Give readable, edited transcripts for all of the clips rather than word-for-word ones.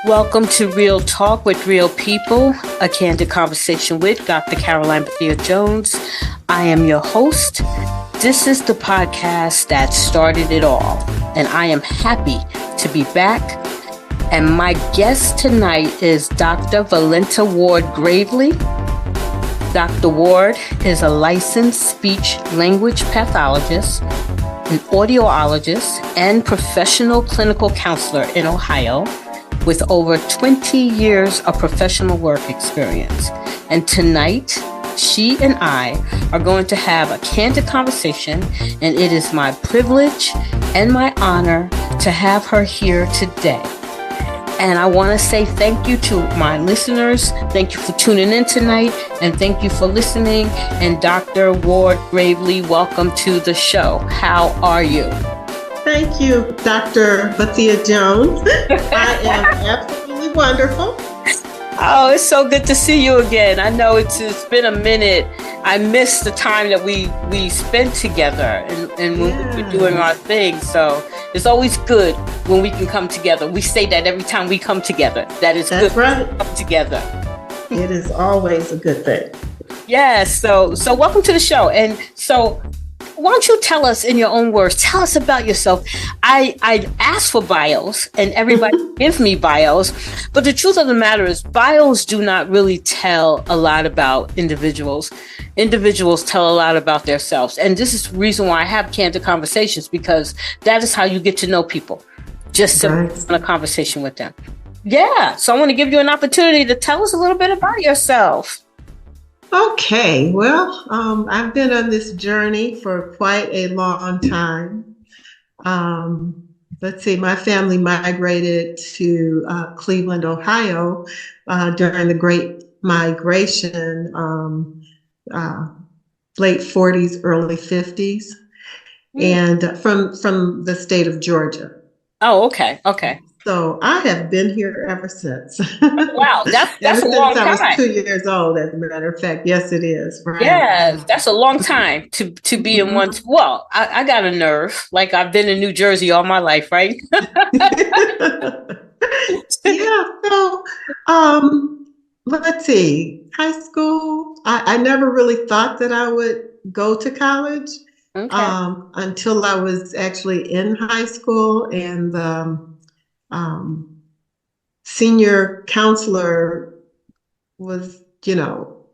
Welcome to Real Talk with Real People, a candid conversation with Dr. Caroline Bethea-Jones. I am your host. This is the podcast that started it all, and I am happy to be back. And my guest tonight is Dr. Valenta Ward-Graverly. Dr. Ward is a licensed speech-language pathologist, an audiologist, and professional clinical counselor in Ohio, with over 20 years of professional work experience. And tonight, she and I are going to have a candid conversation, and it is my privilege and my honor to have her here today. And I want to say thank you to my listeners. Thank you for tuning in tonight, and thank you for listening. And Dr. Ward-Graverly, welcome to the show. How are you? Thank you, Dr. Bethea-Jones. I am absolutely wonderful. Oh, it's so good to see you again. I know it's been a minute. I missed the time that we spent together and when we were doing our thing. So it's always good when we can come together. We say that every time we come together. That's good right. To come together. It is always a good thing. Yes. So welcome to the show. And so why don't you tell us in your own words, tell us about yourself. I asked for bios and everybody gives me bios, but the truth of the matter is bios do not really tell a lot about individuals. Individuals tell a lot about themselves. And this is the reason why I have candid conversations, because that is how you get to know people. Just on a conversation with them. Yeah. So I want to give you an opportunity to tell us a little bit about yourself. Okay, well, I've been on this journey for quite a long time. Let's see, my family migrated to Cleveland, Ohio during the Great Migration, late 40s, early 50s, and from the state of Georgia. Oh, okay. So I have been here ever since. Wow, that's a long time. I was 2 years old, as a matter of fact. Yes, it is. Right. Yes, that's a long time to be in one. Well, I got a nerve. Like, I've been in New Jersey all my life, right? Yeah. So, let's see. High school. I never really thought that I would go to college until I was actually in high school, and senior counselor was,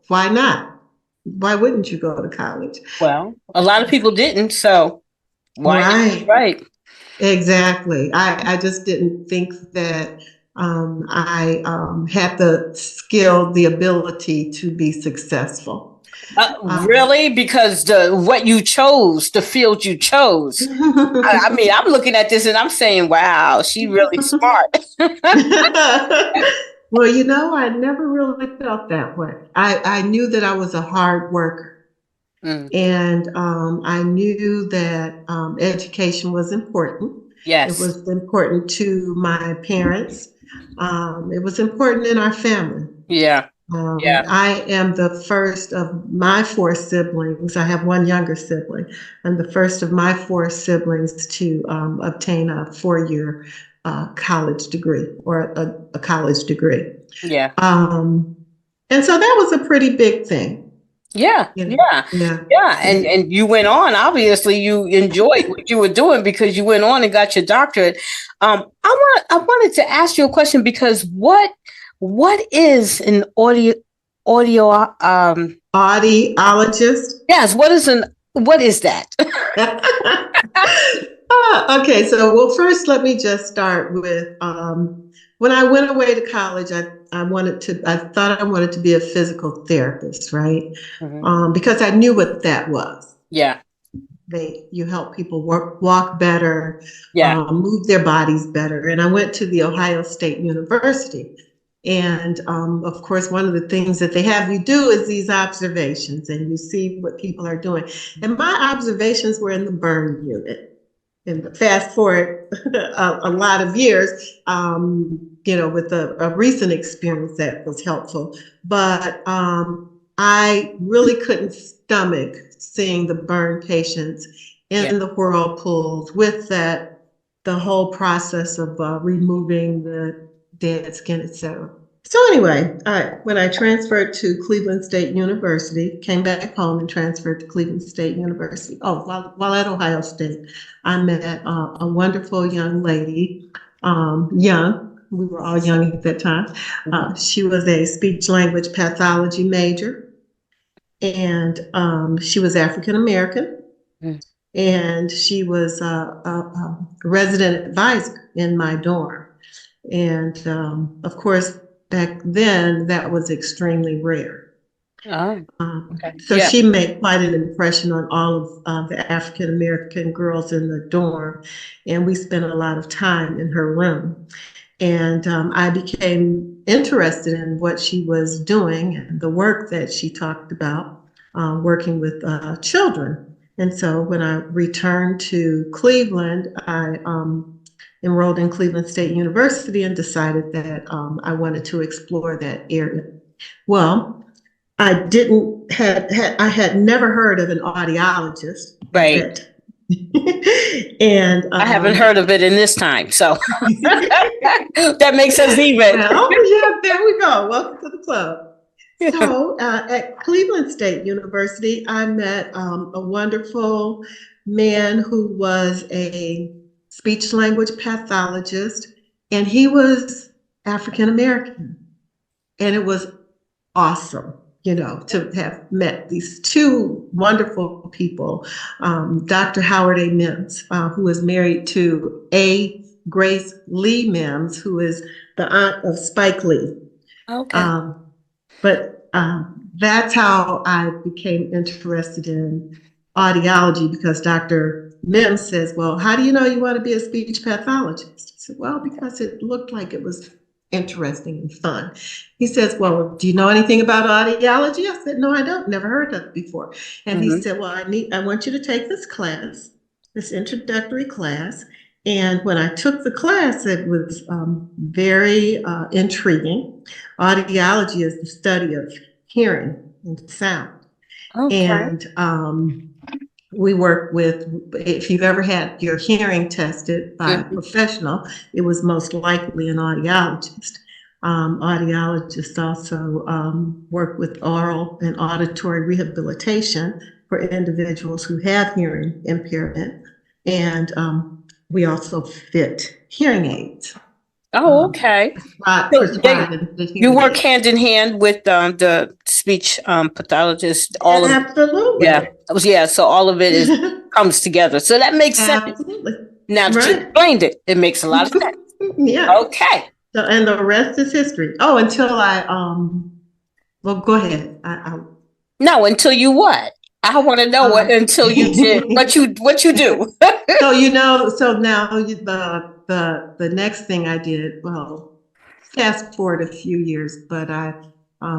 why not? Why wouldn't you go to college? Well, a lot of people didn't, so why? Right. Exactly. I just didn't think that I had the skill, the ability to be successful. Really? Because what you chose, the field you chose. I mean, I'm looking at this and I'm saying, wow, she's really smart. Well, I never really felt that way. I knew that I was a hard worker. And I knew that education was important. Yes. It was important to my parents. It was important in our family. Yeah. I am the first of my 4 siblings. I have one younger sibling. I'm the first of my 4 siblings to obtain a 4-year college degree, or a college degree. Yeah. And so that was a pretty big thing. Yeah. And you went on. Obviously, you enjoyed what you were doing because you went on and got your doctorate. I wanted to ask you a question, because what is an audiologist? Yes. What is that? Okay. So, first, let me just start with when I went away to college. I thought I wanted to be a physical therapist, right? Because I knew what that was. Yeah. You help people walk better, move their bodies better. And I went to the Ohio State University. And of course, one of the things that they have you do is these observations, and you see what people are doing. And my observations were in the burn unit. And fast forward a lot of years, with a recent experience that was helpful. But I really couldn't stomach seeing the burn patients in the whirlpools with the whole process of removing dead skin, etc. So anyway, when I transferred to Cleveland State University, came back home and transferred to Cleveland State University. Oh, while at Ohio State, I met a wonderful young lady, young. We were all young at that time. She was a speech language pathology major, and she was African American, and she was a resident advisor in my dorm. And of course, back then, that was extremely rare. Okay. So she made quite an impression on all of the African American girls in the dorm, and we spent a lot of time in her room. And I became interested in what she was doing and the work that she talked about, working with children. And so when I returned to Cleveland, I enrolled in Cleveland State University and decided that I wanted to explore that area. Well, I had never heard of an audiologist. Right. And I haven't heard of it in this time, so that makes us even. Well, yeah, there we go. Welcome to the club. So at Cleveland State University, I met a wonderful man who was a speech language pathologist, and he was African American. And it was awesome, to have met these two wonderful people. Dr. Howard A. Mims, who was married to A. Grace Lee Mims, who is the aunt of Spike Lee. Okay. But that's how I became interested in audiology, because Dr. Mims says, well, how do you know you want to be a speech pathologist? I said, well, because it looked like it was interesting and fun. He says, well, do you know anything about audiology? I said, no, I don't. Never heard of it before. And he said, well, I want you to take this class, this introductory class. And when I took the class, it was very intriguing. Audiology is the study of hearing and sound. Okay. And we work with, if you've ever had your hearing tested by a professional, it was most likely an audiologist. Audiologists also work with oral and auditory rehabilitation for individuals who have hearing impairment. And we also fit hearing aids. Oh, okay. You work hand in hand with the speech pathologist. Absolutely. Yeah. So all of it comes together. So that makes sense. Absolutely. Now that you explained it, it makes a lot of sense. Yeah. Okay. So, and the rest is history. Oh, until I well, go ahead. No, until you what? I want to know what until you did what you do. So now the next thing I did, well, fast forward a few years, but I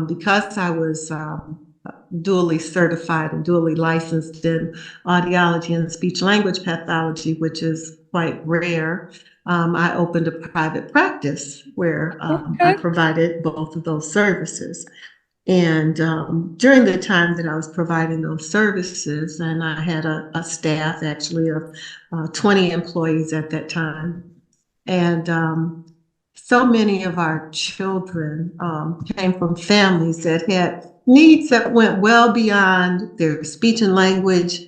because I was dually certified and dually licensed in audiology and speech language pathology, which is quite rare, I opened a private practice where I provided both of those services. And during the time that I was providing those services, and I had a staff actually of 20 employees at that time. And so many of our children came from families that had needs that went well beyond their speech and language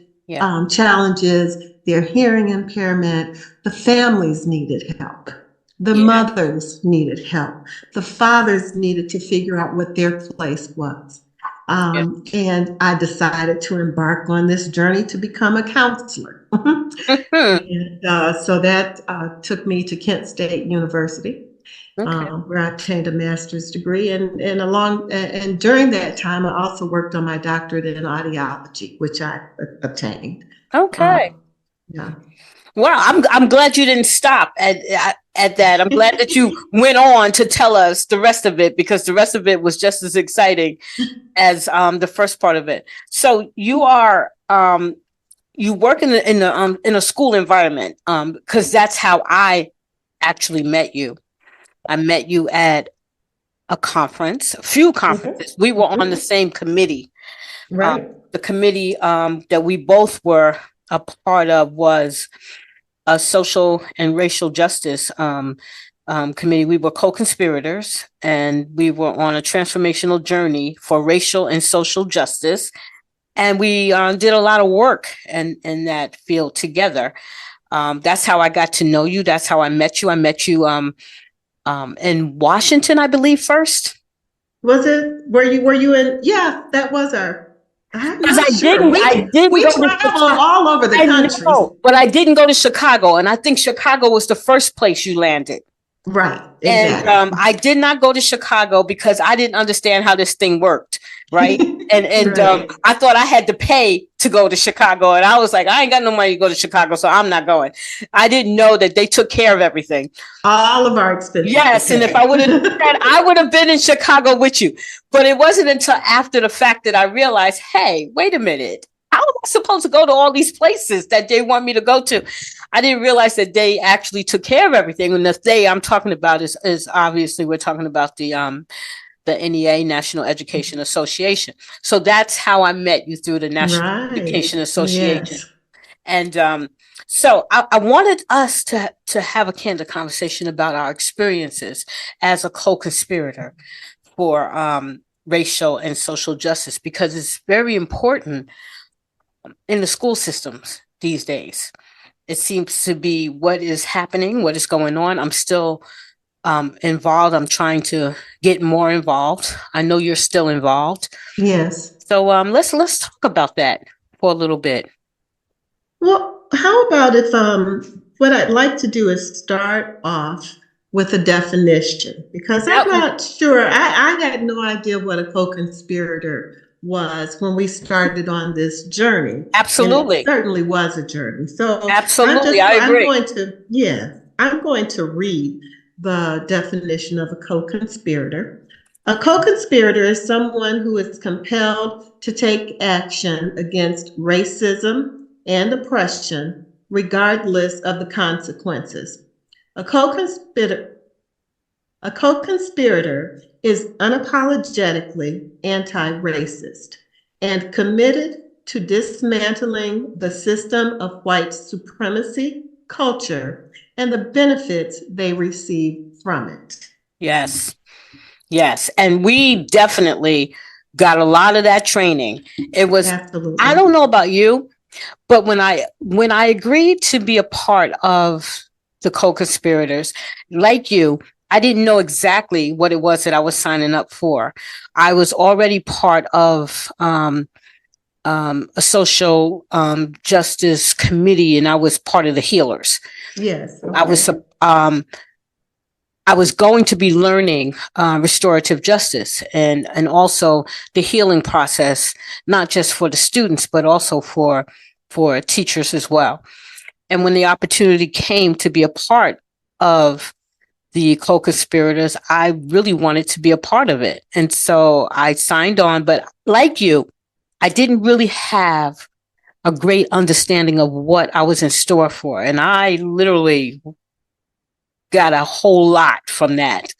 challenges, their hearing impairment. The families needed help. The mothers needed help. The fathers needed to figure out what their place was. And I decided to embark on this journey to become a counselor. And so that took me to Kent State University, where I obtained a master's degree. And during that time, I also worked on my doctorate in audiology, which I obtained. Okay. Yeah. Wow, I'm glad you didn't stop at that. I'm glad that you went on to tell us the rest of it, because the rest of it was just as exciting as the first part of it. So you are you work in a school environment, because that's how I actually met you. I met you at a few conferences. We were on the same committee. Right. The committee that we both were a part of was social and racial justice committee. We were co-conspirators, and we were on a transformational journey for racial and social justice. And we did a lot of work in that field together. That's how I got to know you. That's how I met you. I met you in Washington, I believe, first. Was it? Were you in? Yeah, that was our. I'm not sure. I didn't we travel all over the country. But I didn't go to Chicago, and I think Chicago was the first place you landed. Right. Exactly. And I did not go to Chicago because I didn't understand how this thing worked. Right. And right. I thought I had to pay to go to Chicago. And I was like, I ain't got no money to go to Chicago, so I'm not going. I didn't know that they took care of everything. All of our expenses. Yes. And if I would have done that, I would have been in Chicago with you. But it wasn't until after the fact that I realized, hey, wait a minute. How am I supposed to go to all these places that they want me to go to? I didn't realize that they actually took care of everything. And the they I'm talking about is obviously we're talking about the NEA, National Education Association. So that's how I met you, through the National Education Association. Yes. And so I wanted us to have a candid conversation about our experiences as a co-conspirator for racial and social justice, because it's very important in the school systems these days. It seems to be what is happening, what is going on. I'm still involved. I'm trying to get more involved. I know you're still involved. Yes. So let's talk about that for a little bit. Well, how about if what I'd like to do is start off with a definition, because I'm not sure. I had no idea what a co-conspirator was when we started on this journey. Absolutely. And it certainly was a journey. So absolutely, I agree. I'm going to read the definition of a co-conspirator. A co-conspirator is someone who is compelled to take action against racism and oppression, regardless of the consequences. A co-conspirator is unapologetically anti-racist and committed to dismantling the system of white supremacy culture and the benefits they receive from it. Yes. Yes. And we definitely got a lot of that training. It was, absolutely. I don't know about you, but when I agreed to be a part of the co-conspirators, like you, I didn't know exactly what it was that I was signing up for. I was already part of a social justice committee, and I was part of the healers. Yes. Okay. I was going to be learning restorative justice and also the healing process, not just for the students, but also for teachers as well. And when the opportunity came to be a part of the co-conspirators, I really wanted to be a part of it. And so I signed on, but like you, I didn't really have a great understanding of what I was in store for. And I literally got a whole lot from that.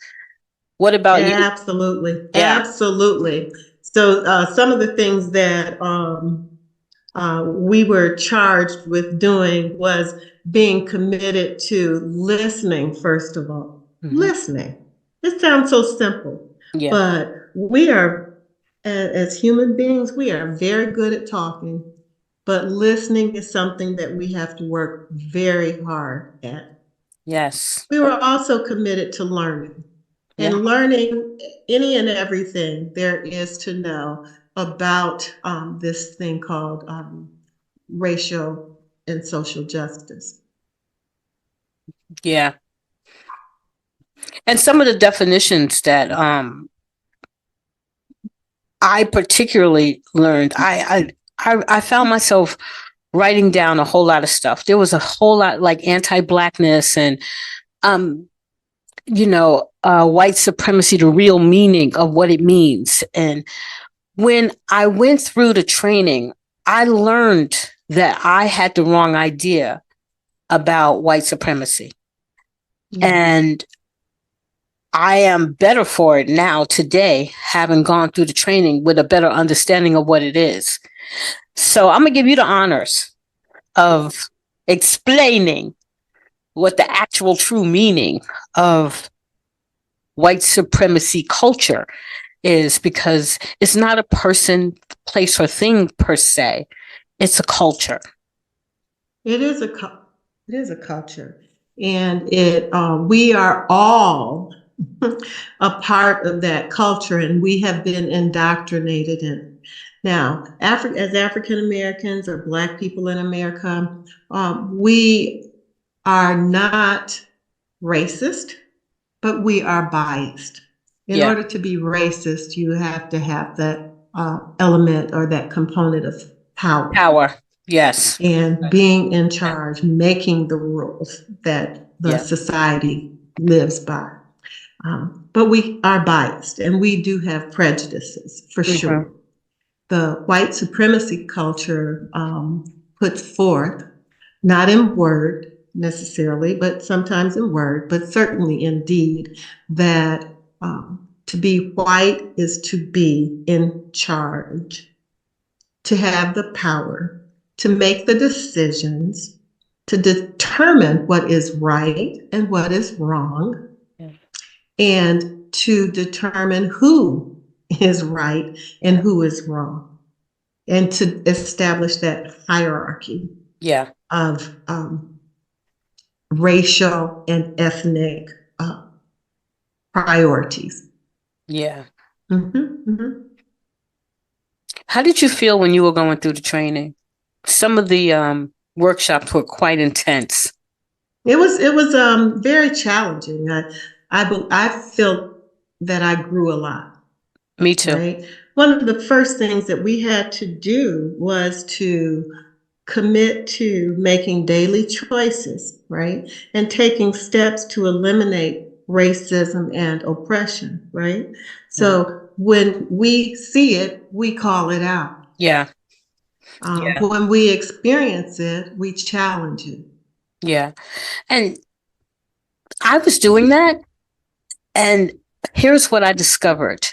What about you? Absolutely. Yeah. Absolutely. So some of the things that we were charged with doing was being committed to listening, first of all. Mm-hmm. Listening. It sounds so simple, but we are, as human beings, we are very good at talking, but listening is something that we have to work very hard at. Yes. We were also committed to learning and learning any and everything there is to know about this thing called racial and social justice. Yeah. And some of the definitions that I particularly learned, I found myself writing down a whole lot of stuff. There was a whole lot like anti-Blackness and, white supremacy, the real meaning of what it means. And when I went through the training, I learned that I had the wrong idea about white supremacy. Mm-hmm. And I am better for it now today, having gone through the training with a better understanding of what it is. So I'm going to give you the honors of explaining what the actual true meaning of white supremacy culture is, because it's not a person, place, or thing per se. It's a culture. It is a culture, and we are all a part of that culture, and we have been indoctrinated in it. Now, as African Americans or Black people in America, we are not racist, but we are biased. In order to be racist, you have to have that element or that component of power. Power, yes. And being in charge, making the rules that the society lives by. But we are biased, and we do have prejudices, for sure. The white supremacy culture puts forth, not in word necessarily, but sometimes in word, but certainly in deed, that to be white is to be in charge, to have the power, to make the decisions, to determine what is right and what is wrong, and to determine who is right and who is wrong, and to establish that hierarchy of racial and ethnic priorities. Yeah. How did you feel when you were going through the training? Some of the workshops were quite intense. It was very challenging. I felt that I grew a lot. Me too. Right? One of the first things that we had to do was to commit to making daily choices, right? And taking steps to eliminate racism and oppression, right? So when we see it, we call it out. When we experience it, we challenge it. Yeah. And I was doing that. And here's what I discovered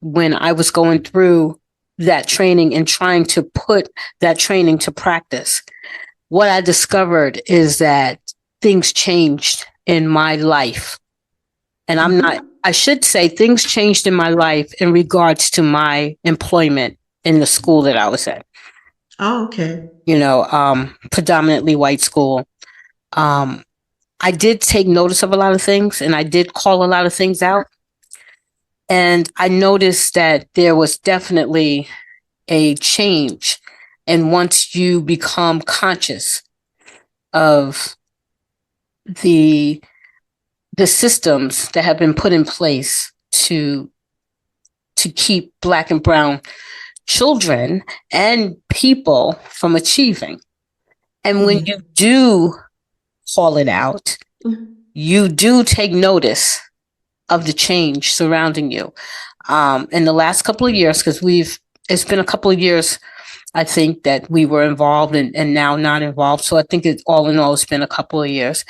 when I was going through that training and trying to put that training to practice. What I discovered is that things changed in my life. And I should say things changed in my life in regards to my employment in the school that I was at. Oh, okay. Predominantly white school. I did take notice of a lot of things, and I did call a lot of things out. And I noticed that there was definitely a change. And once you become conscious of the systems that have been put in place to keep Black and brown children and people from achieving. And when you do call it out, you do take notice of the change surrounding you. In the last couple of years, because it's been a couple of years, I think, that we were involved and now not involved. So I think all in all, it's been a couple of years.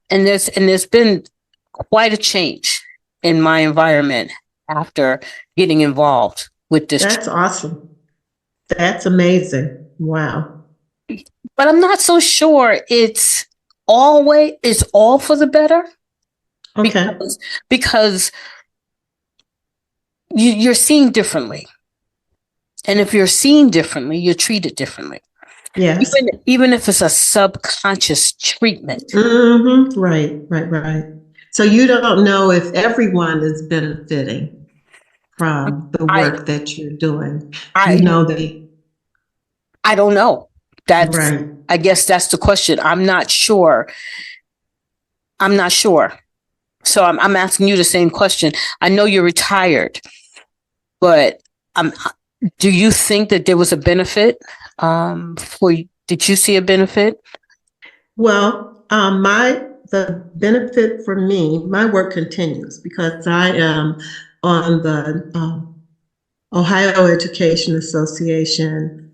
And there's been quite a change in my environment after getting involved with this. That's awesome. That's amazing. Wow. But I'm not so sure it's all for the better. Okay. Because you're seen differently. And if you're seen differently, you're treated differently. Yes. Even if it's a subconscious treatment. Mm-hmm. Right. So you don't know if everyone is benefiting from the work that you're doing. I don't know. That's right. I guess that's the question. I'm not sure. So I'm asking you the same question. I know you're retired, but do you think that there was a benefit for you? Did you see a benefit? Well, the benefit for me, my work continues because I am on the Ohio Education Association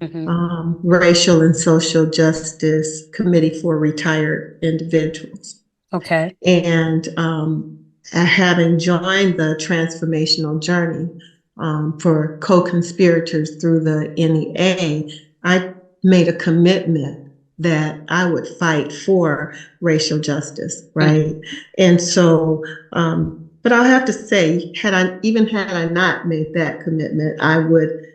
Racial and Social Justice Committee for Retired Individuals. Okay. And having joined the Transformational Journey for co-conspirators through the NEA, I made a commitment that I would fight for racial justice, right? And so, but I'll have to say, had I not made that commitment, I would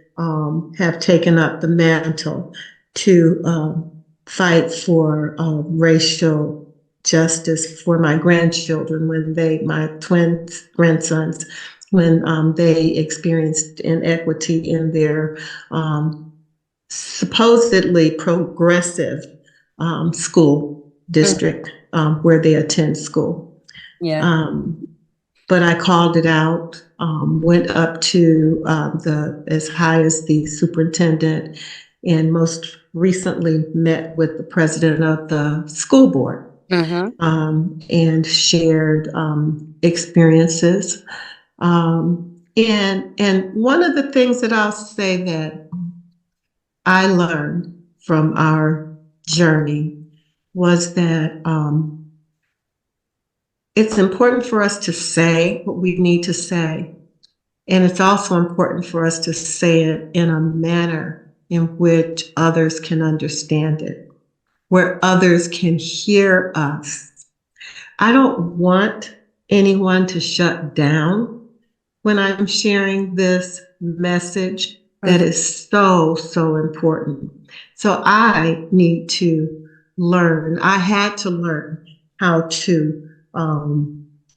have taken up the mantle to fight for racial justice for my grandchildren my twin grandsons, when they experienced inequity in their supposedly progressive school district where they attend school. Yeah. But I called it out, went up to as high as the superintendent, and most recently met with the president of the school board. And shared experiences. And one of the things that I'll say that I learned from our journey was that it's important for us to say what we need to say. And it's also important for us to say it in a manner in which others can understand it, where others can hear us. I don't want anyone to shut down when I'm sharing this message that is so, so important. So I need to learn. I had to learn how to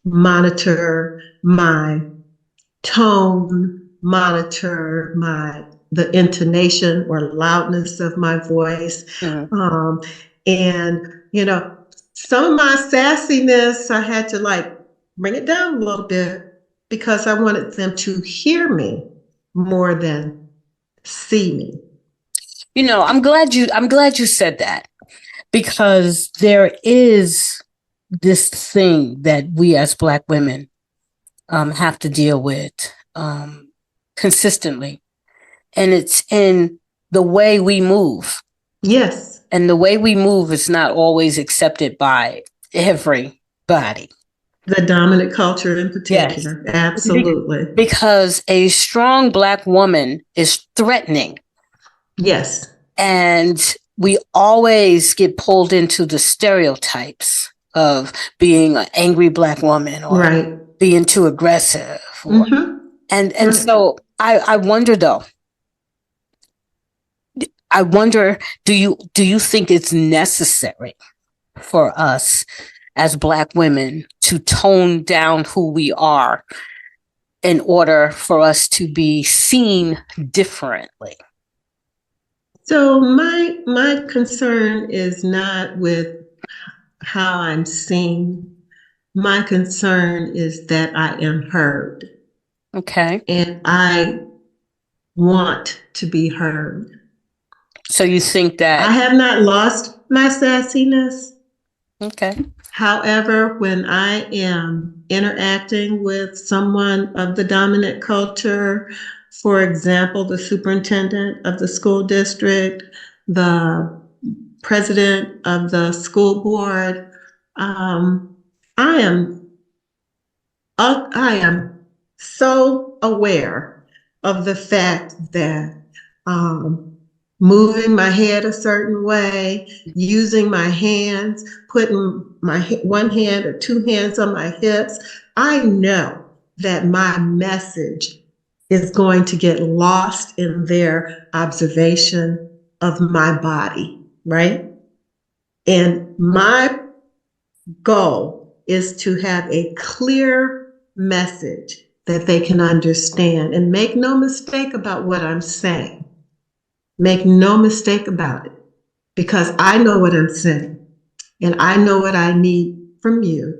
monitor my tone, monitor the intonation or loudness of my voice. And, some of my sassiness, I had to bring it down a little bit because I wanted them to hear me more than see me. I'm glad you said that, because there is this thing that we as Black women have to deal with consistently. And it's in the way we move. Yes. And the way we move is not always accepted by everybody. The dominant culture in particular. Yes. Absolutely. Because a strong Black woman is threatening. Yes. And we always get pulled into the stereotypes of being an angry Black woman or being too aggressive. And so I wonder though, do you think it's necessary for us as Black women to tone down who we are in order for us to be seen differently? So my concern is not with how I'm seen. My concern is that I am heard. Okay. And I want to be heard. So you think that I have not lost my sassiness. Okay. However, when I am interacting with someone of the dominant culture, for example, the superintendent of the school district, the president of the school board, I am so aware of the fact that moving my head a certain way, using my hands, putting my one hand or two hands on my hips, I know that my message is going to get lost in their observation of my body, right? And my goal is to have a clear message that they can understand, and make no mistake about what I'm saying. Make no mistake about it, because I know what I'm saying, and I know what I need from you.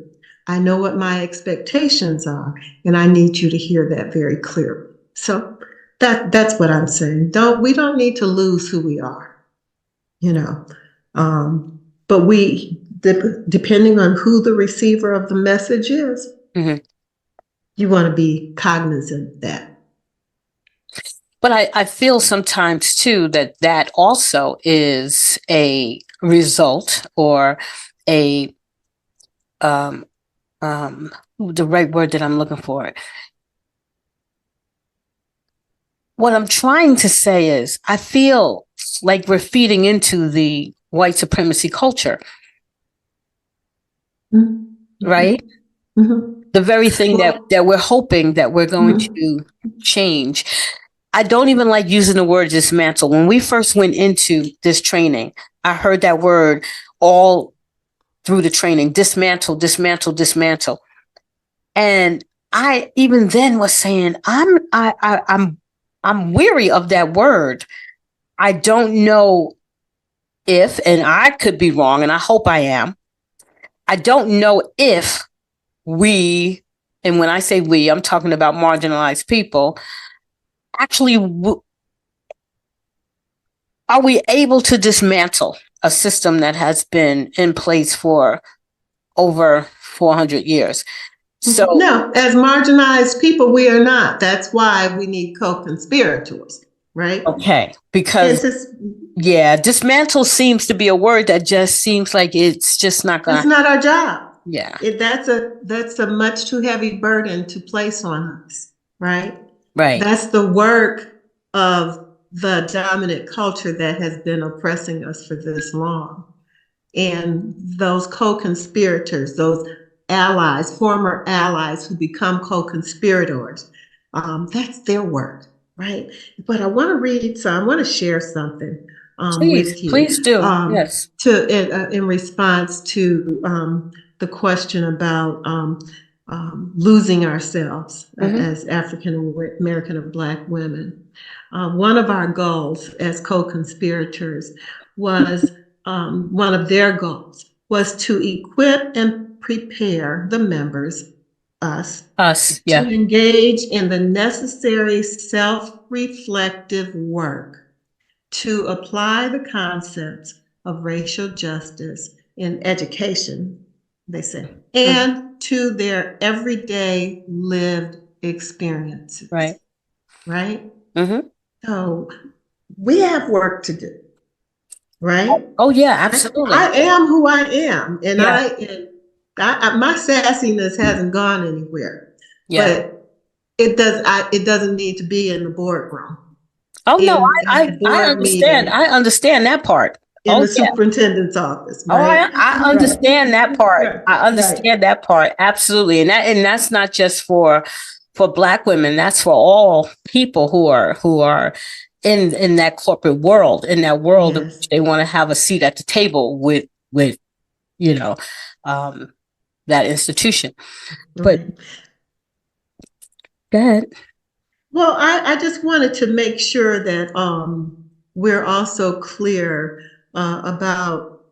I know what my expectations are, and I need you to hear that very clearly. So that's what I'm saying. We don't need to lose who we are, but depending on who the receiver of the message is, you want to be cognizant of that. But I feel sometimes too that also is a result or the right word that I'm looking for. What I'm trying to say is I feel like we're feeding into the white supremacy culture, Mm-hmm. right? Mm-hmm. The very thing that we're hoping that we're going to change. I don't even like using the word dismantle. When we first went into this training, I heard that word all through the training: dismantle, dismantle, dismantle. And I even then was saying, I'm weary of that word. I don't know if, and I could be wrong, and I hope I am. I don't know if we, and when I say we, I'm talking about marginalized people, actually are we able to dismantle a system that has been in place for over 400 years? So no, as marginalized people, we are not. That's why we need co-conspirators, right? okay, because dismantle seems to be a word that just seems like it's just not going. It's not our job. Yeah, that's a much too heavy burden to place on us, right? Right. That's the work of the dominant culture that has been oppressing us for this long. And those co-conspirators, those allies, former allies who become co-conspirators, that's their work, right? But I want to share something with you. Please do. Yes. In response to the question about losing ourselves as African American or Black women. One of our goals as co-conspirators was one of their goals was to equip and prepare the members, us, yeah, to engage in the necessary self-reflective work to apply the concepts of racial justice in education, they say, and to their everyday lived experiences. Right. Right? So we have work to do. Right? Oh yeah, absolutely. I am who I am, and my sassiness hasn't gone anywhere. Yeah. But it doesn't need to be in the boardroom. Oh no, I understand. I understand that part. In the superintendent's office, right? Oh, I understand that part. Right. I understand that part absolutely, and that's not just for Black women. That's for all people who are in that corporate world, in that world in which they want to have a seat at the table with that institution. But go ahead. Well, I just wanted to make sure that we're also clear about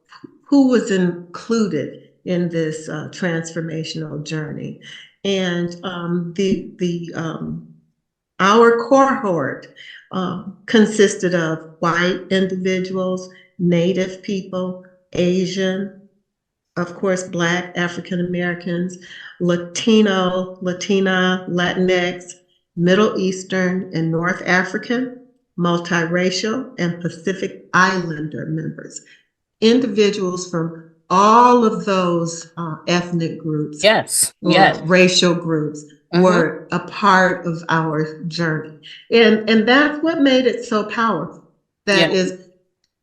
who was included in this transformational journey, and our cohort consisted of white individuals, Native people, Asian, of course, Black, African Americans, Latino, Latina, Latinx, Middle Eastern and North African, multiracial, and Pacific Islander members. Individuals from all of those ethnic groups, racial groups, were a part of our journey. And that's what made it so powerful. That is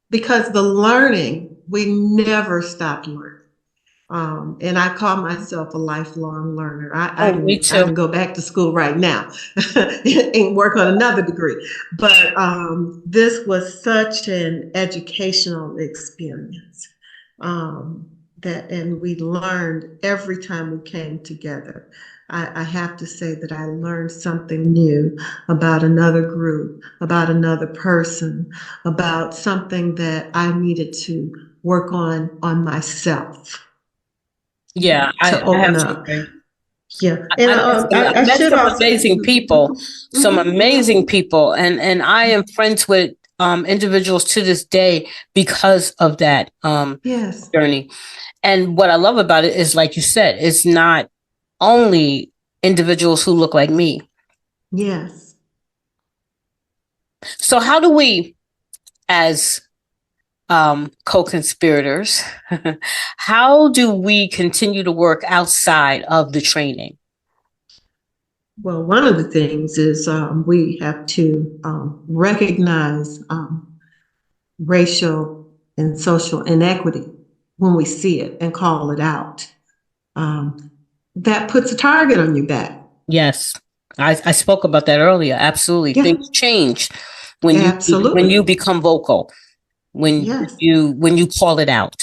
because the learning, we never stopped learning. And I call myself a lifelong learner. I can go back to school right now and work on another degree. But this was such an educational experience and we learned every time we came together. I have to say that I learned something new about another group, about another person, about something that I needed to work on myself. Yeah, to open up. Yeah, and I met some amazing people, some amazing people, and I am friends with individuals to this day because of that journey. And what I love about it is, like you said, it's not only individuals who look like me. Yes. So how do we, as co-conspirators, how do we continue to work outside of the training? Well, one of the things is we have to recognize racial and social inequity when we see it and call it out. That puts a target on your back. Yes. I spoke about that earlier. Absolutely. Yeah. Things change when Absolutely. you become vocal, when Yes. you call it out.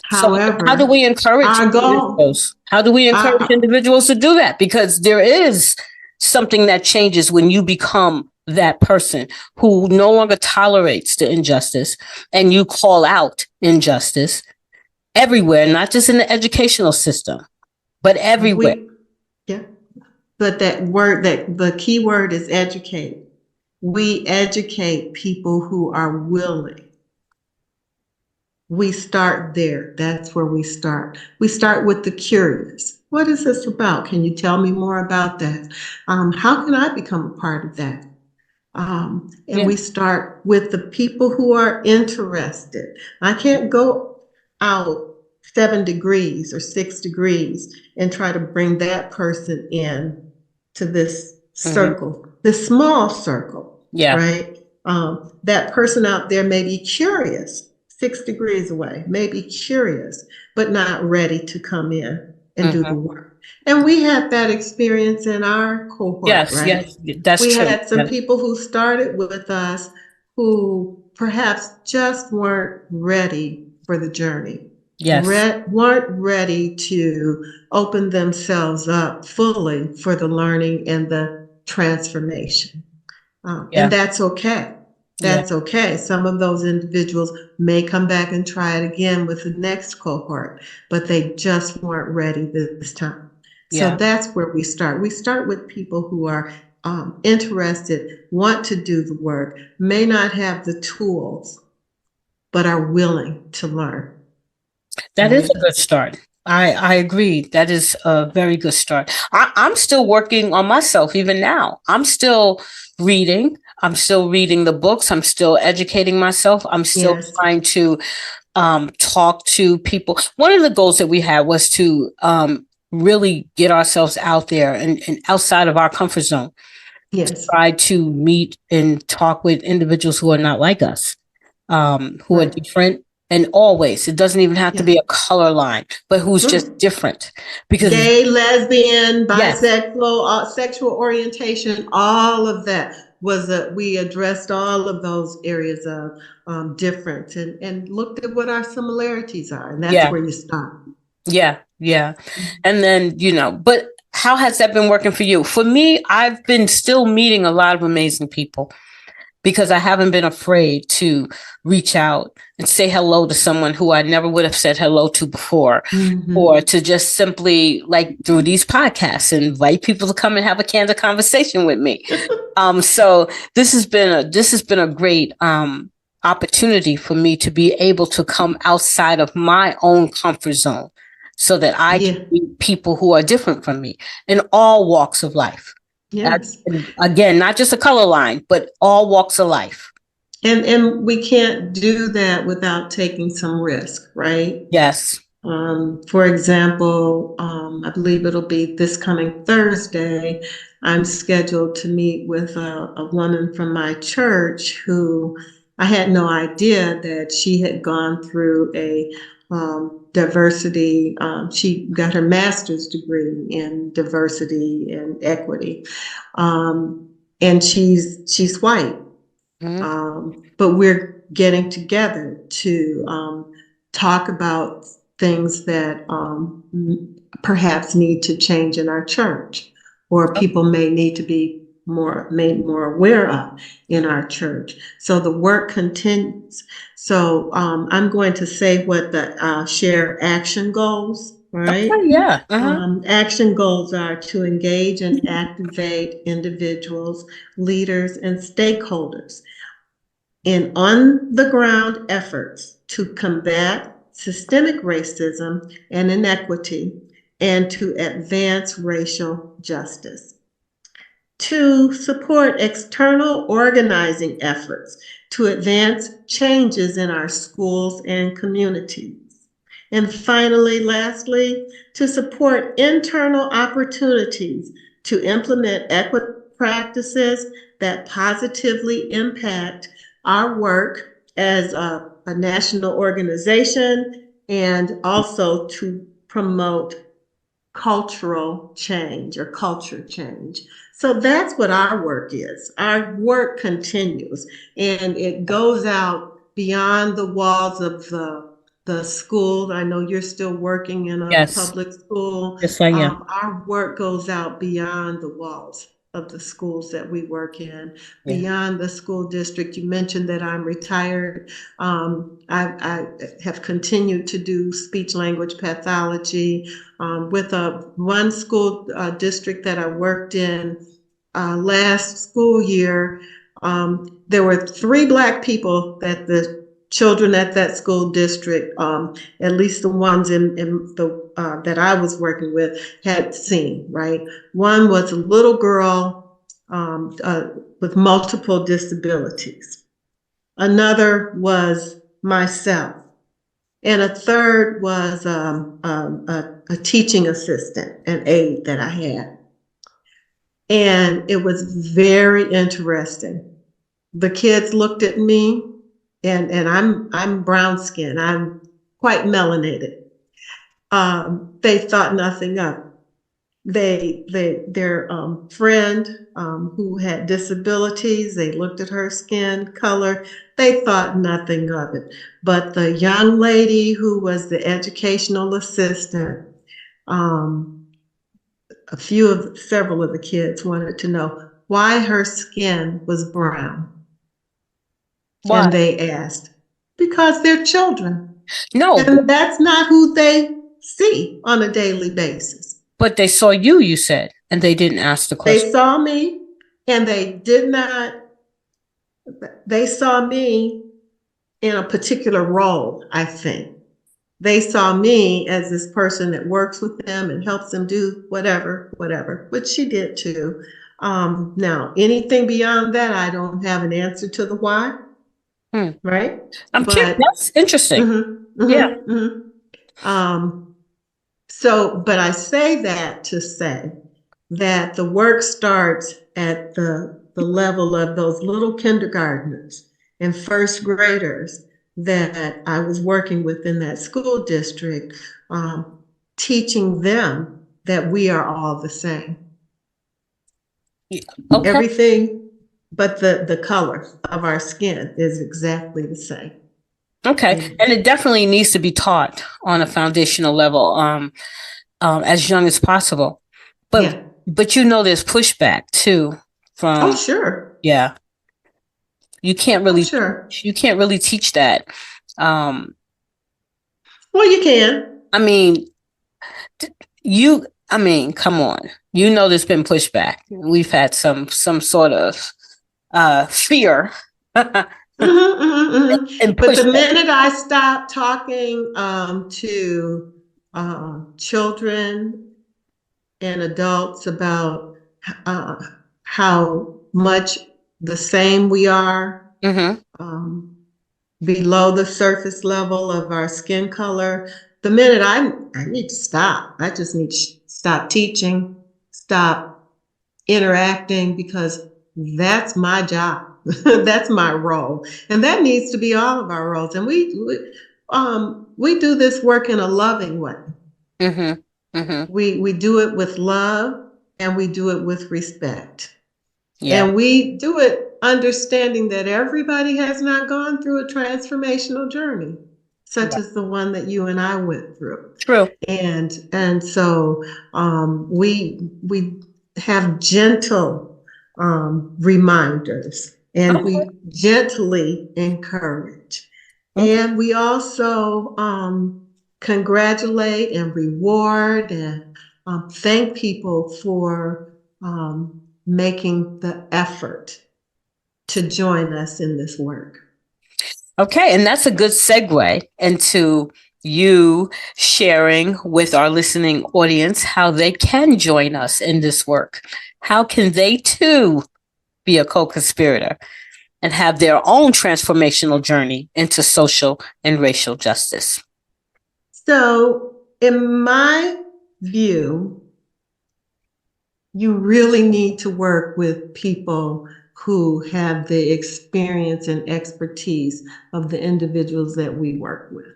However, so how do we encourage our goal, individuals? How do we encourage individuals to do that? Because there is something that changes when you become that person who no longer tolerates the injustice, and you call out injustice everywhere, not just in the educational system, but everywhere. Yeah. But that word, that the key word is educate. We educate people who are willing. We start there. That's where we start. We start with the curious. What is this about? Can you tell me more about that? How can I become a part of that? We start with the people who are interested. I can't go out 7 degrees or 6 degrees and try to bring that person in to this circle, this small circle, right? That person out there may be curious, 6 degrees away, may be curious, but not ready to come in and do the work. And we had that experience in our cohort, right? Yes, that's we true. had some people who started with us who perhaps just weren't ready for the journey. Yes. Weren't ready to open themselves up fully for the learning and the transformation. And that's okay. That's okay. Some of those individuals may come back and try it again with the next cohort, but they just weren't ready this time. So that's where we start. We start with people who are interested, want to do the work, may not have the tools, but are willing to learn. That is a good start. I agree. That is a very good start. I'm still working on myself even now. I'm still reading. I'm still reading the books. I'm still educating myself. I'm still trying to talk to people. One of the goals that we had was to really get ourselves out there and outside of our comfort zone. To try to meet and talk with individuals who are not like us, who are different. And always, it doesn't even have to be a color line, but who's just different. Because gay, lesbian, bisexual, sexual orientation, all of that was we addressed all of those areas of difference and looked at what our similarities are. And that's where you start. Yeah. And then, but how has that been working for you? For me, I've been still meeting a lot of amazing people, because I haven't been afraid to reach out and say hello to someone who I never would have said hello to before, or to just simply, like through these podcasts, invite people to come and have a candid conversation with me. So this has been a great opportunity for me to be able to come outside of my own comfort zone, so that I can meet people who are different from me in all walks of life. Yes. Again, not just a color line, but all walks of life. And we can't do that without taking some risk, right? Yes. For example, I believe it'll be this coming Thursday, I'm scheduled to meet with a woman from my church who I had no idea that she had gone through a diversity. She got her master's degree in diversity and equity, and she's white. But we're getting together to talk about things that perhaps need to change in our church, or people may need to be made more aware of in our church. So the work continues. So I'm going to say what the share action goals, right? Okay, action goals are to engage and activate individuals, leaders, and stakeholders in on-the-ground efforts to combat systemic racism and inequity and to advance racial justice. 2, support external organizing efforts to advance changes in our schools and communities. And finally, lastly, to support internal opportunities to implement equity practices that positively impact our work as a national organization and also to promote cultural change or culture change. So that's what our work is. Our work continues and it goes out beyond the walls of the school. I know you're still working in a public school. Yes, I am. Our work goes out beyond the walls of the schools that we work in, beyond the school district. You mentioned that I'm retired. I have continued to do speech language pathology with one school district that I worked in last school year. There were 3 Black people that the children at that school district, at least the ones in the that I was working with, had seen, right? One was a little girl with multiple disabilities. Another was myself. And a third was a teaching assistant, an aide that I had. And it was very interesting. The kids looked at me, and I'm brown skinned. I'm quite melanated. They thought nothing of it. Their friend who had disabilities, they looked at her skin color. They thought nothing of it. But the young lady who was the educational assistant, several of the kids wanted to know why her skin was brown. Why? And they asked, because they're children. No. And that's not who they see on a daily basis. But they saw you, you said, and they didn't ask the question. They saw me and they saw me in a particular role, I think. They saw me as this person that works with them and helps them do whatever, which she did too. Now, anything beyond that, I don't have an answer to the why. Right? I'm curious. That's interesting. Yeah. But I say that to say that the work starts at the level of those little kindergartners and first graders that I was working with in that school district, teaching them that we are all the same. Okay. Everything but the color of our skin is exactly the same. Okay. And it definitely needs to be taught on a foundational level as young as possible. But there's pushback too from. Oh, sure. Yeah. You can't really teach that. Well, you can. I mean, come on. There's been pushback. We've had some sort of fear. But the minute I stopped talking to children and adults about how much the same we are below the surface level of our skin color, the minute I need to stop. I just need to stop teaching, stop interacting, because that's my job. That's my role. And that needs to be all of our roles. And we do this work in a loving way. We do it with love and we do it with respect. Yeah. And we do it understanding that everybody has not gone through a transformational journey, such as the one that you and I went through. True. And so we have gentle reminders, and we gently encourage. And we also congratulate and reward and thank people for making the effort to join us in this work. Okay, and that's a good segue into you sharing with our listening audience how they can join us in this work. How can they too be a co-conspirator and have their own transformational journey into social and racial justice? So, in my view, you really need to work with people who have the experience and expertise of the individuals that we work with.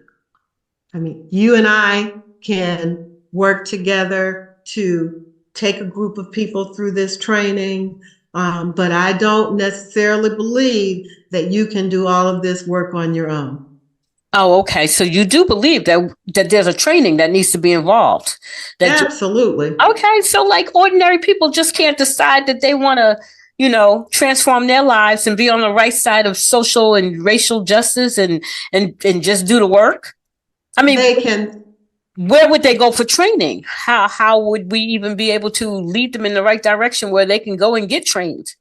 I mean, you and I can work together to take a group of people through this training, but I don't necessarily believe that you can do all of this work on your own. Oh, okay. So you do believe that there's a training that needs to be involved. Absolutely. Okay. So like ordinary people just can't decide that they want to, transform their lives and be on the right side of social and racial justice and just do the work. I mean, they can. Where would they go for training? How would we even be able to lead them in the right direction where they can go and get trained?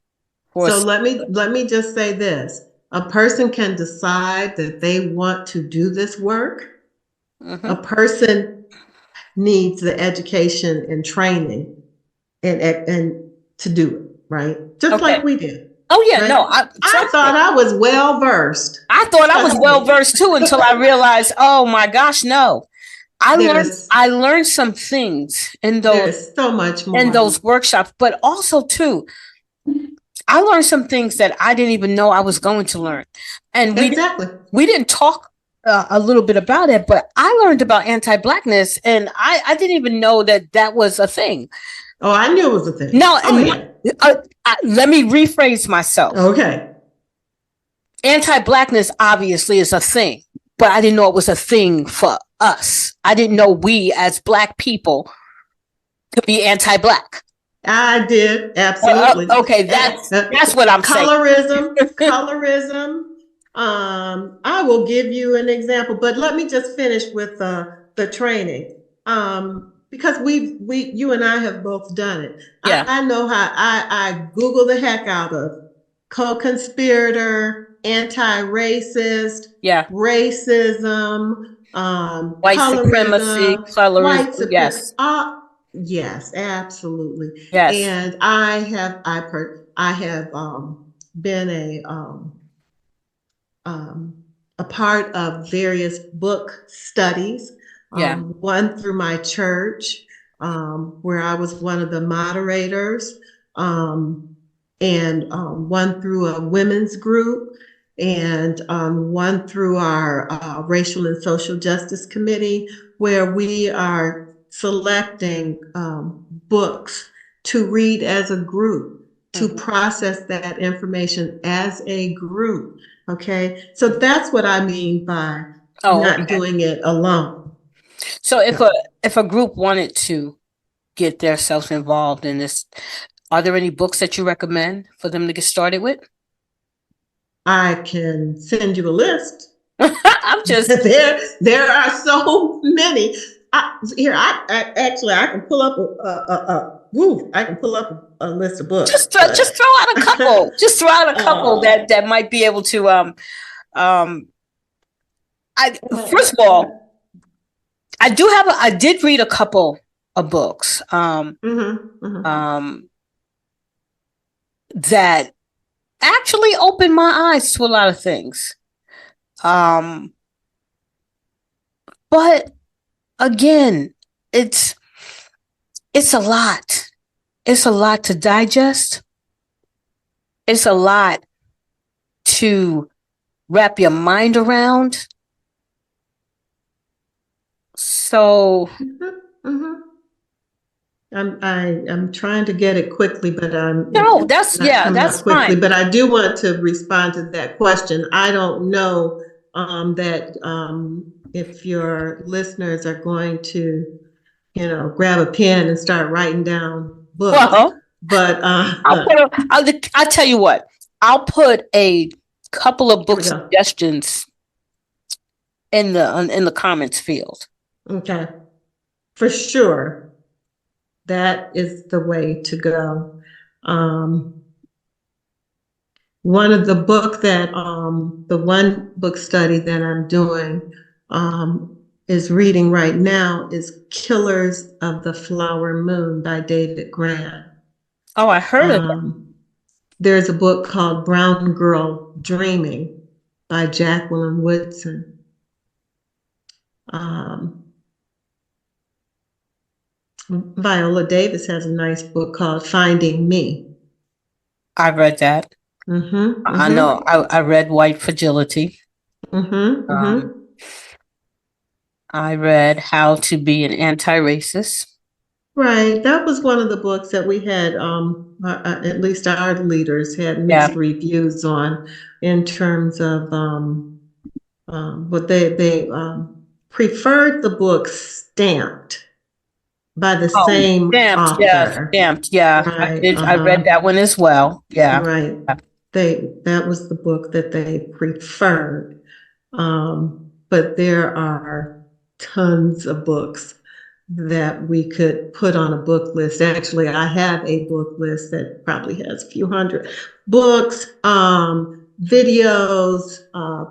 So let me just say this. A person can decide that they want to do this work. Mm-hmm. A person needs the education and training and to do it, right? Just like we did. Oh yeah, right? no, I thought I was well versed. I thought I was well versed too until I realized, oh my gosh, no. I learned some things in those. There's so much more in those workshops, but also too, I learned some things that I didn't even know I was going to learn, and we didn't talk a little bit about it, but I learned about anti-Blackness, and I didn't even know that was a thing. Oh, I knew it was a thing. No, let me rephrase myself. Okay. Anti-Blackness obviously is a thing, but I didn't know it was a thing for us. I didn't know we as Black people could be anti-Black. I did, absolutely. Okay, that's what I'm saying. Colorism. I will give you an example, but let me just finish with the training. Because you and I have both done it. Yeah. I know how I Google the heck out of co-conspirator, anti-racist, racism, white supremacy, colorism, yes. Yes, absolutely. Yes. And I have been a part of various book studies. One through my church, where I was one of the moderators, and one through a women's group, and one through our Racial and Social Justice Committee, where we are selecting books to read as a group, to process that information as a group. Okay, so that's what I mean by not doing it alone. So if a group wanted to get themselves involved in this, are there any books that you recommend for them to get started with? I can send you a list. I'm just there are so many. I can pull up a list of books. Just throw out a couple. Just throw out a couple that might be able to first of all, I did read a couple of books that actually opened my eyes to a lot of things. But again, it's a lot. It's a lot to digest. It's a lot to wrap your mind around. So I'm trying to get it quickly, but that's quickly. Fine. But I do want to respond to that question. I don't know that if your listeners are going to, grab a pen and start writing down books. But I'll tell you what. I'll put a couple of book suggestions in the comments field. Okay, for sure. That is the way to go. One of the book that the one book study that I'm doing is reading right now is Killers of the Flower Moon by David Grann. Oh, I heard of it. There's a book called Brown Girl Dreaming by Jacqueline Woodson. Viola Davis has a nice book called Finding Me. I read that. I know. I read White Fragility. I read How to Be an Anti-Racist. Right. That was one of the books that we had, at least our leaders had mixed reviews on in terms of what they preferred the book stamped by the same Stamped, author. stamped, yeah. Right. I read that one as well. Yeah. Right. That was the book that they preferred. But there are tons of books that we could put on a book list. Actually, I have a book list that probably has a few hundred books, videos,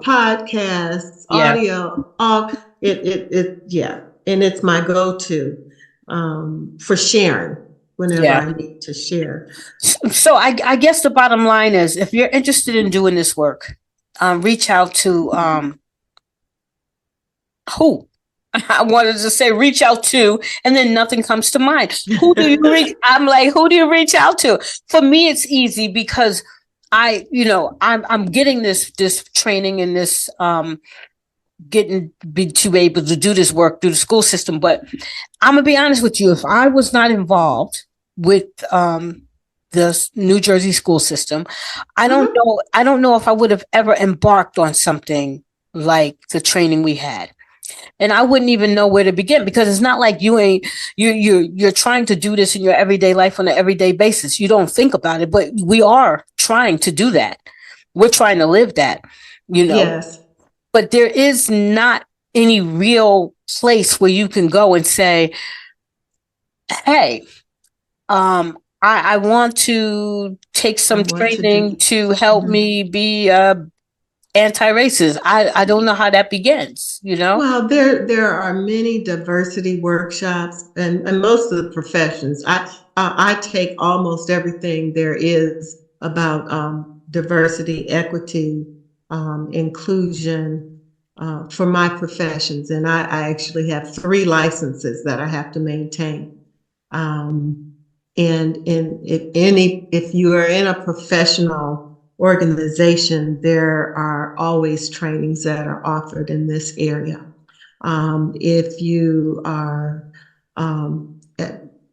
podcasts, audio, all yeah. And it's my go-to for sharing whenever I need to share. So I guess the bottom line is, if you're interested in doing this work, reach out to who? I wanted to say reach out to, and then nothing comes to mind. Who do you reach? I'm like, who do you reach out to? For me, it's easy because I'm getting this training and this to be able to do this work through the school system. But I'm gonna be honest with you, if I was not involved with the New Jersey school system, I don't know if I would have ever embarked on something like the training we had. And I wouldn't even know where to begin, because it's not like you're trying to do this in your everyday life on an everyday basis. You don't think about it, but we are trying to do that. We're trying to live that, Yes. But there is not any real place where you can go and say, hey, I want to take some training to help me be anti-racist. I don't know how that begins, Well, there are many diversity workshops, and most of the professions. I take almost everything there is about diversity, equity, inclusion for my professions, and I actually have 3 licenses that I have to maintain. And if you are in a professional organization, there are always trainings that are offered in this area. If you are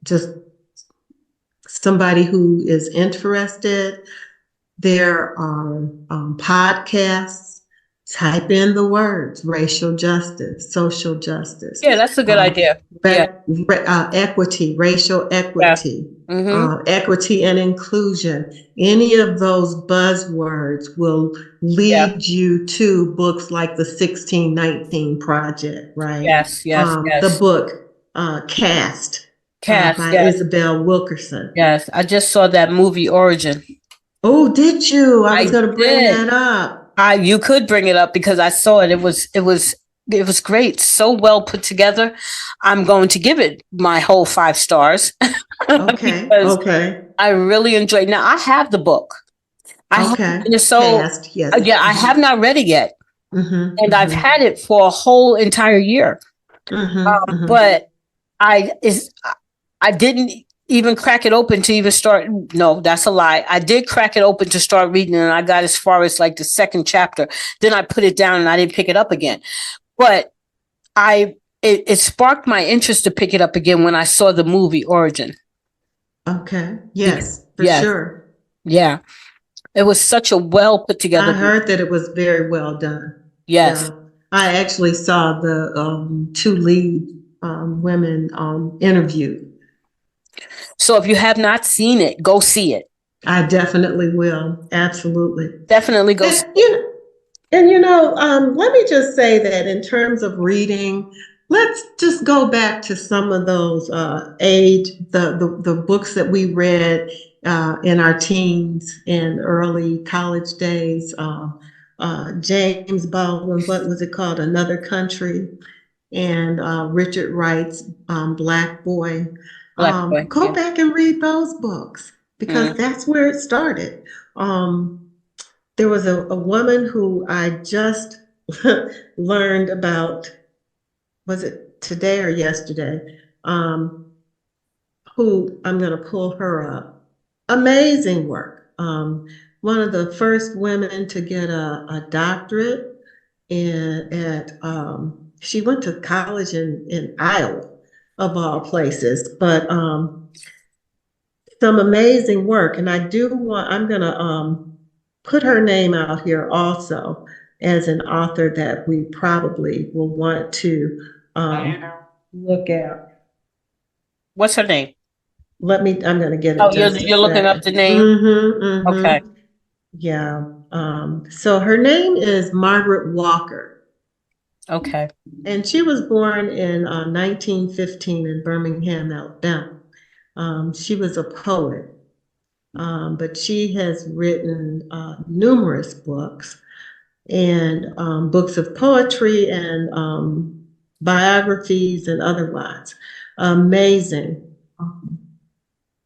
just somebody who is interested, there are podcasts. Type in the words racial justice, social justice. Yeah, that's a good idea. Equity, racial equity, equity and inclusion. Any of those buzzwords will lead you to books like the 1619 Project, right? Yes. The book Caste by Isabel Wilkerson. Yes, I just saw that movie Origin. Oh, did you? I was going to bring that up. You could bring it up because I saw it. It was great. So well put together. I'm going to give it my whole 5 stars. Okay. I really enjoyed. Now I have the book. I have not read it yet, and I've had it for a whole entire year. But I didn't even crack it open to even start. No, that's a lie. I did crack it open to start reading, and I got as far as like the 2nd chapter. Then I put it down and I didn't pick it up again. But it sparked my interest to pick it up again when I saw the movie Origin. Okay. Yes, for sure. Yeah. It was such a well put together. I heard that it was very well done. Yes. Yeah. I actually saw the 2 lead women interviewed. So if you have not seen it, go see it. I definitely will. Absolutely. Definitely go see it. And let me just say that in terms of reading, let's just go back to some of those the books that we read in our teens and early college days. James Baldwin, what was it called? Another Country, and Richard Wright's Black Boy. Go back and read those books, because that's where it started. There was a woman who I just learned about, was it today or yesterday, who I'm going to pull her up. Amazing work. one of the first women to get a doctorate, and she went to college in Iowa, of all places. But some amazing work, and I'm going to put her name out here also as an author that we probably will want to look at. What's her name? I'm going to get it. Oh, you're looking up the name? Mm-hmm, mm-hmm. Okay. Yeah. So her name is Margaret Walker. Okay. And she was born in 1915 in Birmingham, Alabama. She was a poet, but she has written numerous books, and books of poetry and biographies and otherwise. Amazing.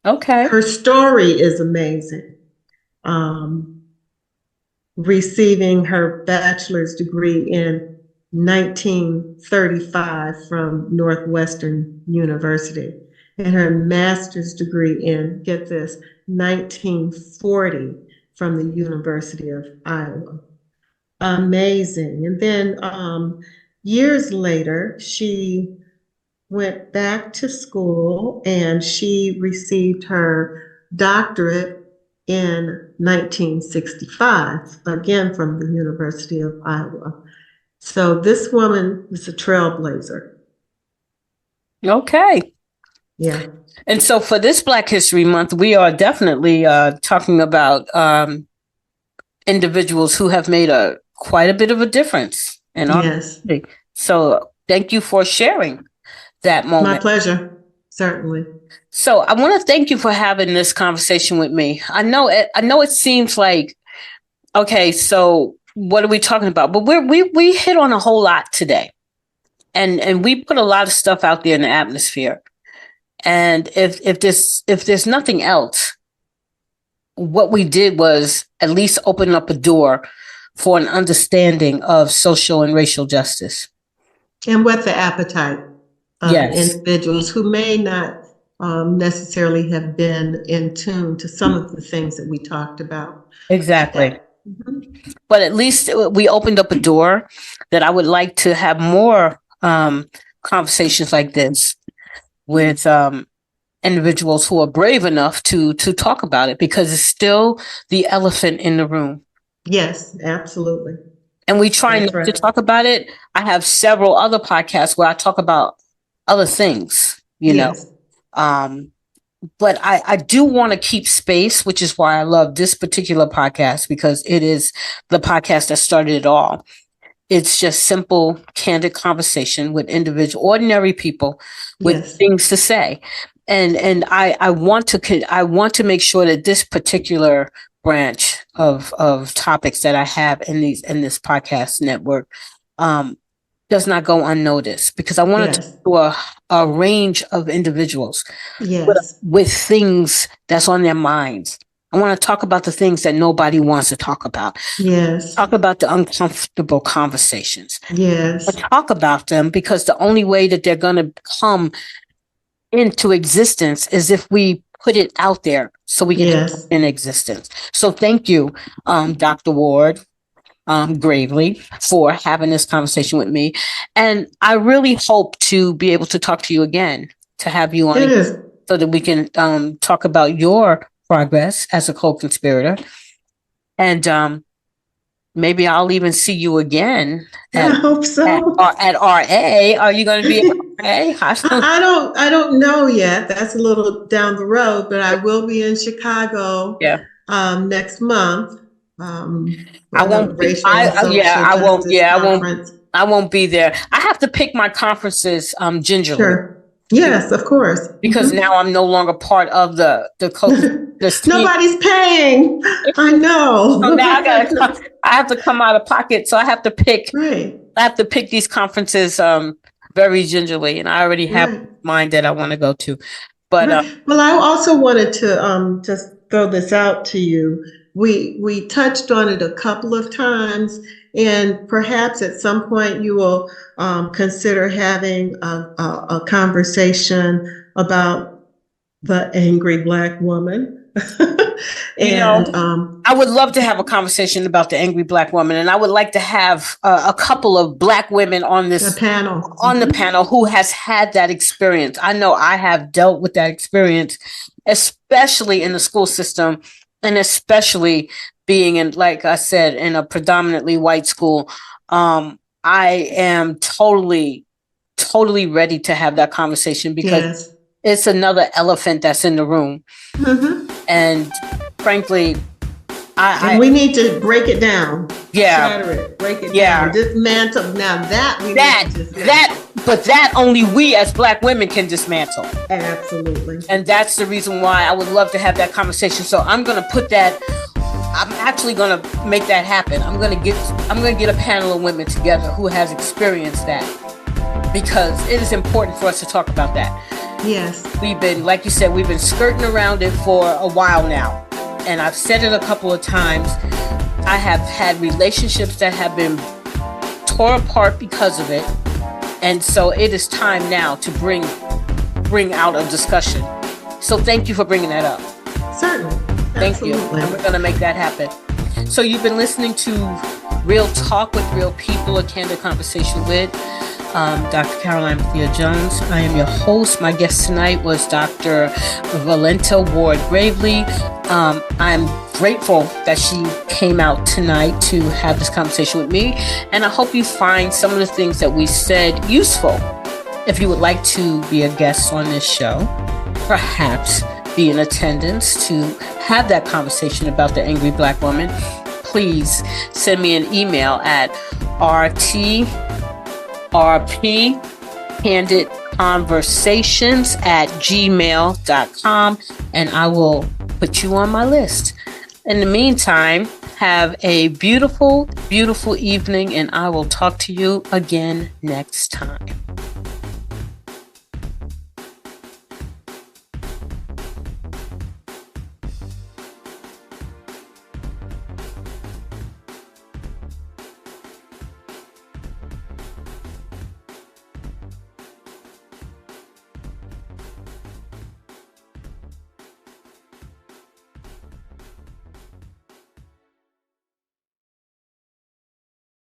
Okay. Her story is amazing. Receiving her bachelor's degree in 1935 from Northwestern University, and her master's degree in, get this, 1940 from the University of Iowa. Amazing. And then years later, she went back to school and she received her doctorate in 1965, again from the University of Iowa. So this woman is a trailblazer. Okay. Yeah. And so for this Black History Month, we are definitely talking about individuals who have made quite a bit of a difference in our community. So thank you for sharing that moment. My pleasure, certainly. So I want to thank you for having this conversation with me. I know it seems like, okay, so what are we talking about? But we hit on a whole lot today, and we put a lot of stuff out there in the atmosphere. And if there's nothing else, what we did was at least open up a door for an understanding of social and racial justice. And what the appetite of individuals who may not necessarily have been in tune to some of the things that we talked about. Exactly. Mm-hmm. But at least we opened up a door that I would like to have more conversations like this with individuals who are brave enough to talk about it, because it's still the elephant in the room. Yes, absolutely. And we try not to talk about it. I have several other podcasts where I talk about other things, you know. But I do want to keep space, which is why I love this particular podcast, because it is the podcast that started it all. It's just simple, candid conversation with ordinary people with things to say. And I want to make sure that this particular branch of topics that I have in this podcast network does not go unnoticed, because I want to talk to a range of individuals with things that's on their minds. I want to talk about the things that nobody wants to talk about. Talk about the uncomfortable conversations. Talk about them, because the only way that they're going to come into existence is if we put it out there so we can have it in existence. So thank you, Dr. Ward-Graverly, for having this conversation with me. And I really hope to be able to talk to you again, to have you on so that we can talk about your progress as a co-conspirator. And maybe I'll even see you again I hope so. At RA. Are you going to be at RA? I don't know yet. That's a little down the road, but I will be in Chicago next month. I won't be. I won't be there. I have to pick my conferences gingerly. Sure. Yes, of course. Because now I'm no longer part of the Nobody's paying. I know. So now I have to come out of pocket. So I have to pick. Right. I have to pick these conferences very gingerly, and I already have mine that I want to go to. But well, I also wanted to just throw this out to you. We touched on it a couple of times, and perhaps at some point you will consider having a conversation about the angry Black woman. And I would love to have a conversation about the angry Black woman, and I would like to have a couple of Black women on the panel who has had that experience. I know I have dealt with that experience, especially in the school system, and especially being in, like I said, in a predominantly white school. I am totally ready to have that conversation because it's another elephant that's in the room. Mm-hmm. And frankly, and we need to break it down. Shatter it, break it down, dismantle. Now that only we as Black women can dismantle. Absolutely. And that's the reason why I would love to have that conversation. So I'm going to put that. I'm actually going to make that happen. I'm going to get a panel of women together who has experienced that, because it is important for us to talk about that. Yes. We've been, like you said, we've been skirting around it for a while now. And I've said it a couple of times. I have had relationships that have been torn apart because of it. And so it is time now to bring out a discussion. So thank you for bringing that up. Certainly. Thank you. And we're going to make that happen. So you've been listening to Real Talk with Real People, a candid conversation with Dr. Caroline Bethea-Jones. I am your host. My guest tonight was Dr. Valenta Ward-Graverly. I'm grateful that she came out tonight to have this conversation with me, and I hope you find some of the things that we said useful. If you would like to be a guest on this show, perhaps be in attendance to have that conversation about the angry Black woman, please send me an email at rtcandidconversations@gmail.com, and I will put you on my list. In the meantime, have a beautiful, beautiful evening, and I will talk to you again next time.